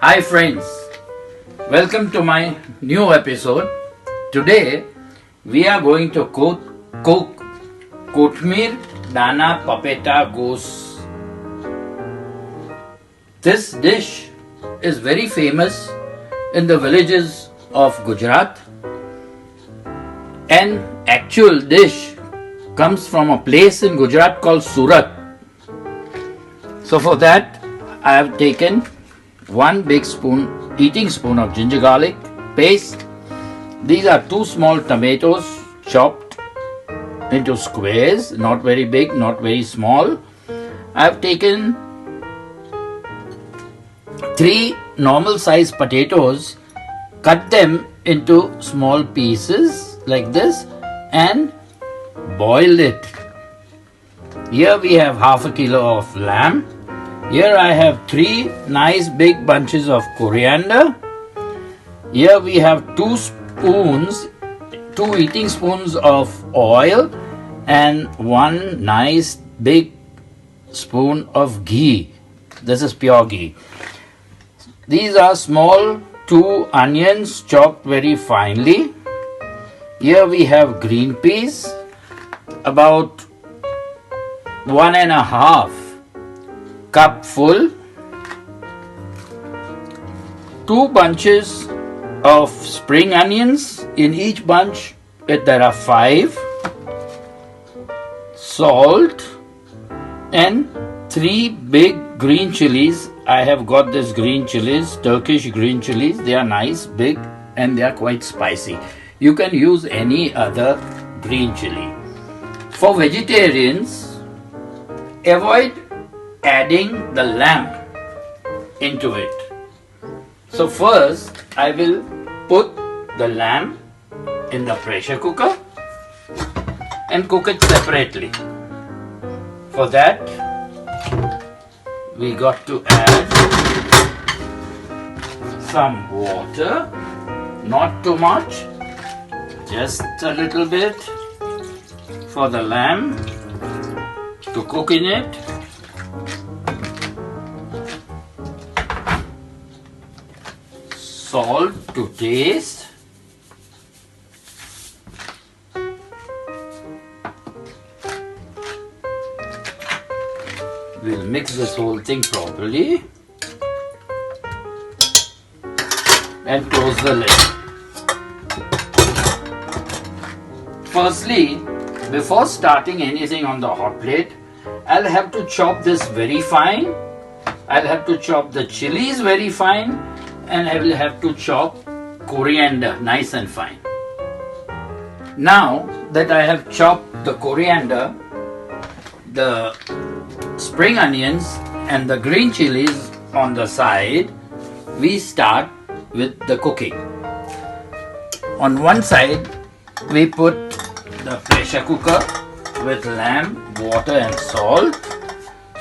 Hi friends, welcome to my new episode. Today we are going to cook Kothmir Dana Papeta Gosht. This dish is very famous in the villages of Gujarat. An actual dish comes from a place in Gujarat called Surat. So for that I have taken 1 big eating spoon of ginger garlic paste. These are 2 small tomatoes chopped into squares, not very big, not very small. I have taken 3 normal sized potatoes, cut them into small pieces like this and boiled it. Here we have half a kilo of lamb. Here I have 3 nice big bunches of coriander. Here we have 2 eating spoons of oil and 1 nice big spoon of ghee. This is pure ghee. These are small 2 onions chopped very finely. Here we have green peas, about 1.5 cup full, 2 bunches of spring onions. In each bunch there are 5, salt, and 3 big green chilies. I have got this green chilies, Turkish green chilies. They are nice, big, and they are quite spicy. You can use any other green chili. For vegetarians, avoid adding the lamb into it. So first I will put the lamb in the pressure cooker and cook it separately. For that we got to add some water, not too much, just a little bit for the lamb to cook in it. Salt to taste. We'll mix this whole thing properly and close the lid. Firstly, before starting anything on the hot plate, I'll have to chop this very fine. I'll have to chop the chilies very fine, and I will have to chop coriander nice and fine. Now that I have chopped the coriander, the spring onions and the green chilies on the side, we start with the cooking. On one side we put the pressure cooker with lamb, water and salt.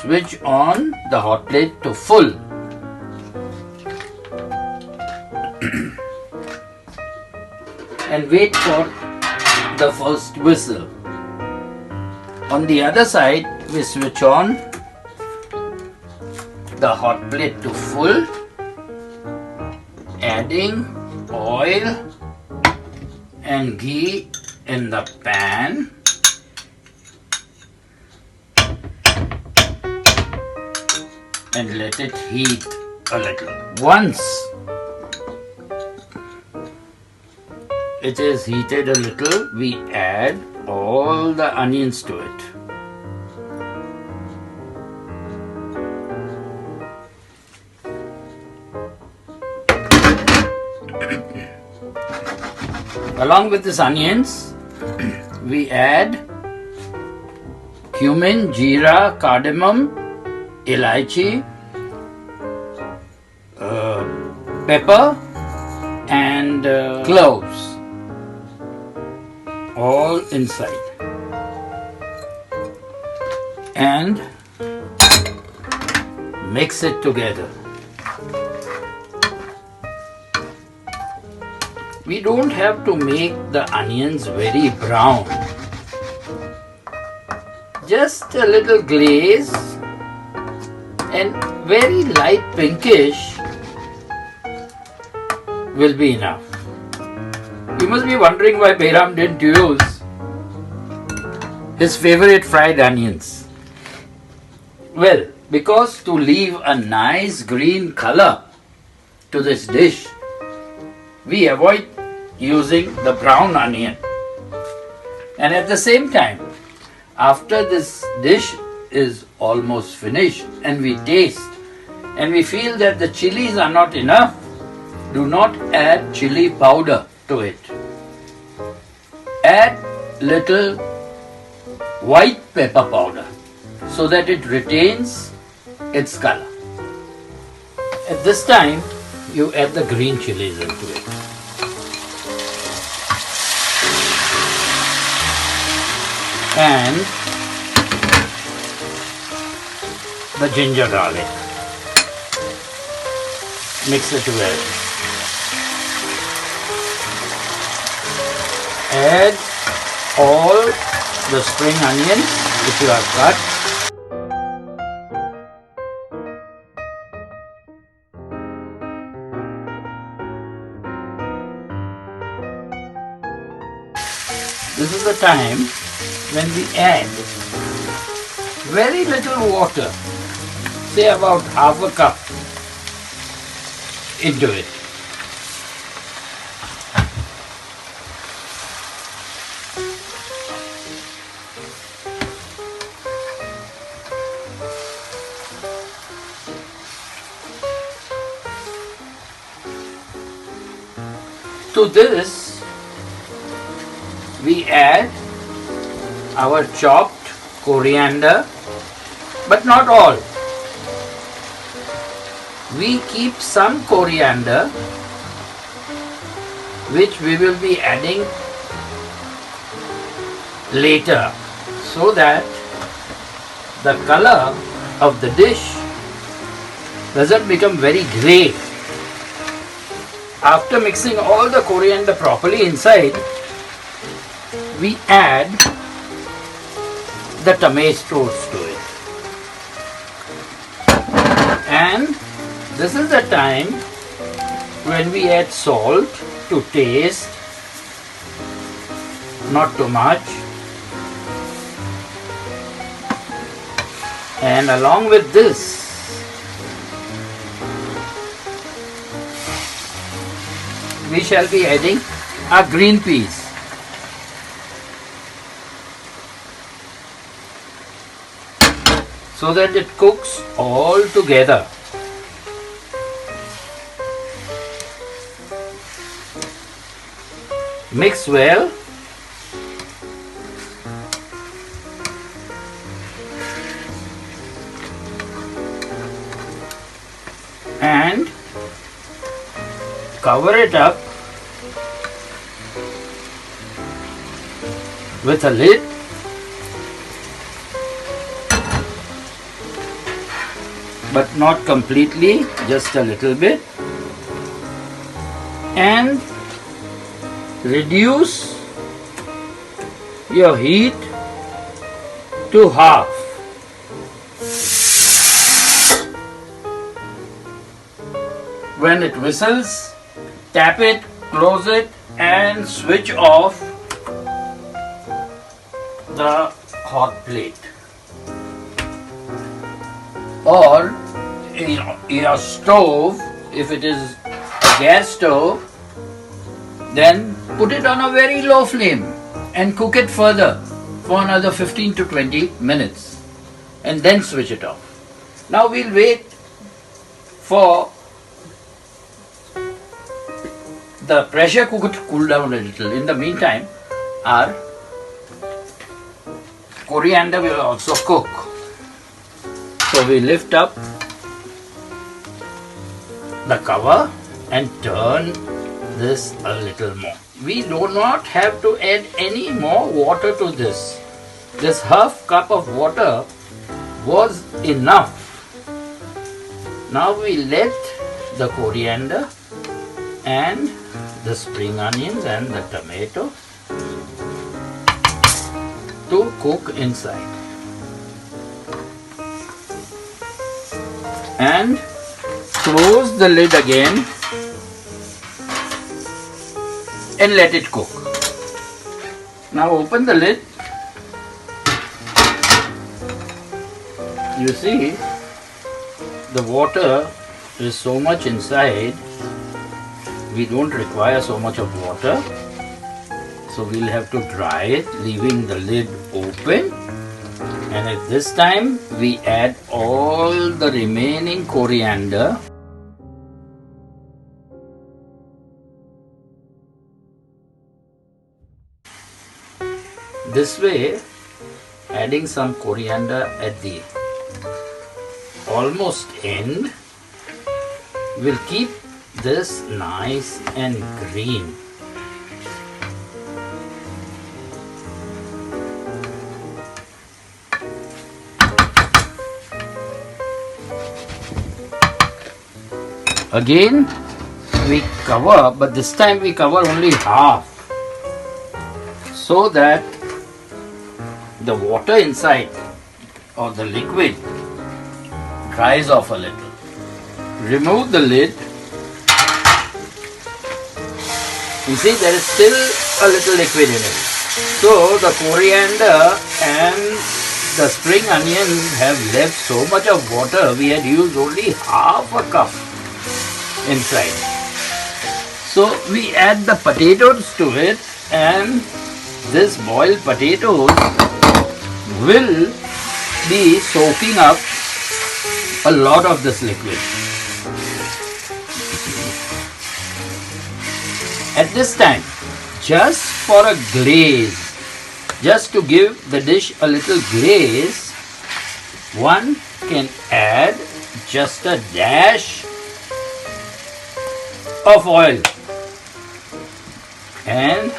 Switch on the hot plate to full. And wait for the first whistle. On the other side, we switch on the hot plate to full, adding oil and ghee in the pan. And let it heat a little. Once it is heated a little, we add all the onions to it. Along with these onions, we add cumin, jeera, cardamom, elaichi, pepper and cloves, all inside, and mix it together. We don't have to make the onions very brown, just a little glaze and very light pinkish will be enough. You must be wondering why Behram didn't use his favorite fried onions. Well, because to leave a nice green color to this dish, we avoid using the brown onion. And at the same time, after this dish is almost finished and we taste and we feel that the chilies are not enough, do not add chili powder to it. Add little white pepper powder so that it retains its color. At this time, you add the green chilies into it. And the ginger garlic. Mix it well. Add all the spring onions which you have cut. This is the time when we add very little water, say about half a cup, into it. To this, we add our chopped coriander, but not all. We keep some coriander which we will be adding later so that the color of the dish doesn't become very grey. After mixing all the coriander properly inside, we add the tomatoes to it. And this is the time when we add salt to taste, not too much. And along with this, we shall be adding our green peas. So that it cooks all together. Mix well. And cover it up with a lid. But not completely, just a little bit. And reduce your heat to half. When it whistles, tap it, close it, and switch off the hot plate. Or your stove, if it is a gas stove, then put it on a very low flame and cook it further for another 15 to 20 minutes and then switch it off. Now we'll wait for the pressure cooker to cool down a little. In the meantime, our coriander will also cook. So we lift up the cover and turn this a little more. We do not have to add any more water to this. This half cup of water was enough. Now we let the coriander and the spring onions and the tomato to cook inside. And close the lid again and let it cook. Now open the lid. You see, the water is so much inside, we don't require so much of water. So we'll have to dry it, leaving the lid open. And at this time, we add all the remaining coriander. This way, adding some coriander at the almost end will keep this nice and green. Again we cover, but this time we cover only half, so that the water inside or the liquid dries off a little. Remove the lid. You see, there is still a little liquid in it. So the coriander and the spring onion have left so much of water. We had used only half a cup inside. So we add the potatoes to it, and this boiled potatoes will be soaking up a lot of this liquid. At this time, just for a glaze, just to give the dish a little glaze, one can add just a dash of oil and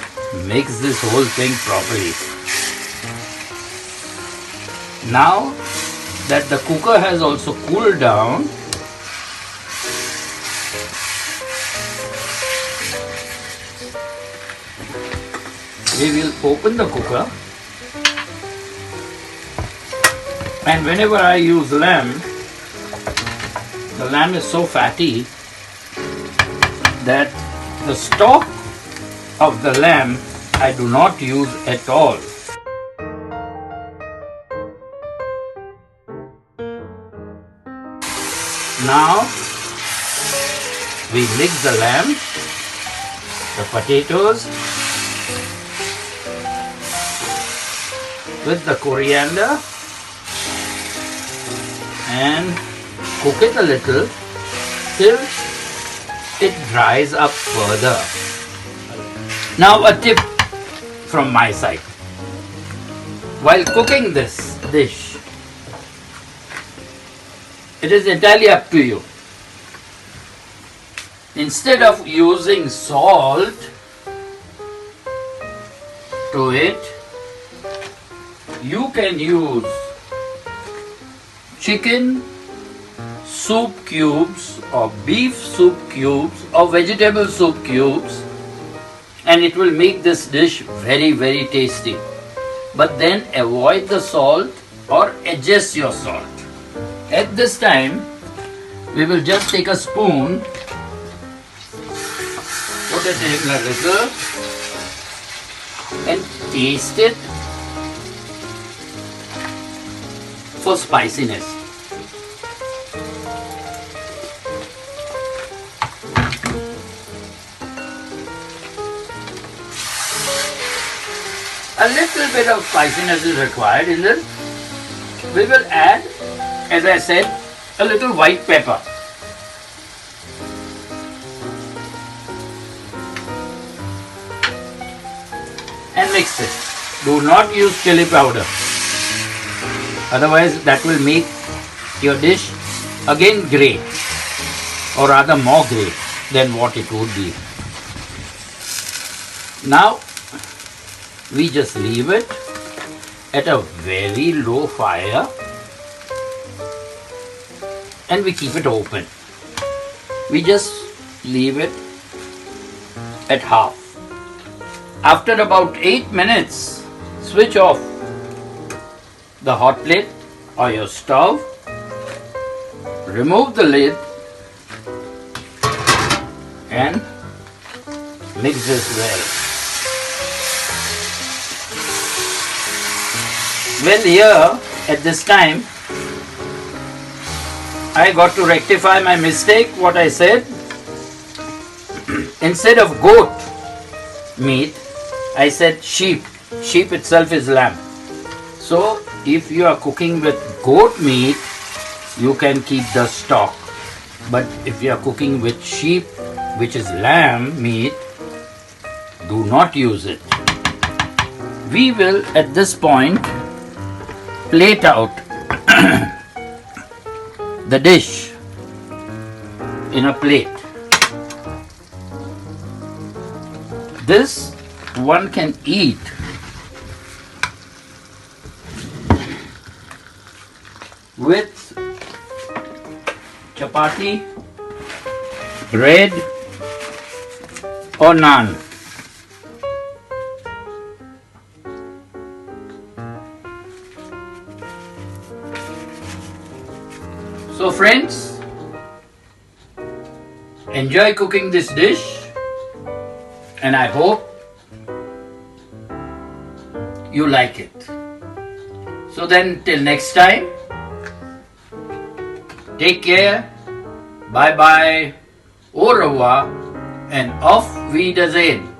mix this whole thing properly. Now that the cooker has also cooled down, we will open the cooker, and whenever I use lamb, the lamb is so fatty that the stock of the lamb I do not use at all. Now we mix the lamb, the potatoes with the coriander and cook it a little till it dries up further. Now a tip from my side. While cooking this dish, it is entirely up to you. Instead of using salt to it, you can use chicken soup cubes or beef soup cubes or vegetable soup cubes, and it will make this dish very, very tasty. But then avoid the salt or adjust your salt. At this time, we will just take a spoon, put it in a little and taste it for spiciness. A little bit of spiciness is required in this. We will add, as I said, a little white pepper. And mix it. Do not use chili powder. Otherwise that will make your dish again grey, or rather more grey than what it would be. Now we just leave it at a very low fire and we keep it open. We just leave it at half. After about 8 minutes, switch off the hot plate or your stove, remove the lid and Mix this well. Well, here at this time, I got to rectify my mistake. What I said, instead of goat meat, I said sheep. Sheep itself is lamb. So, if you are cooking with goat meat, you can keep the stock. But if you are cooking with sheep, which is lamb meat, do not use it. We will at this point plate out the dish in a plate. This one can eat with chapati, bread or naan. So friends, enjoy cooking this dish, and I hope you like it. So then, till next time, take care, bye bye, au revoir, and auf Wiedersehen.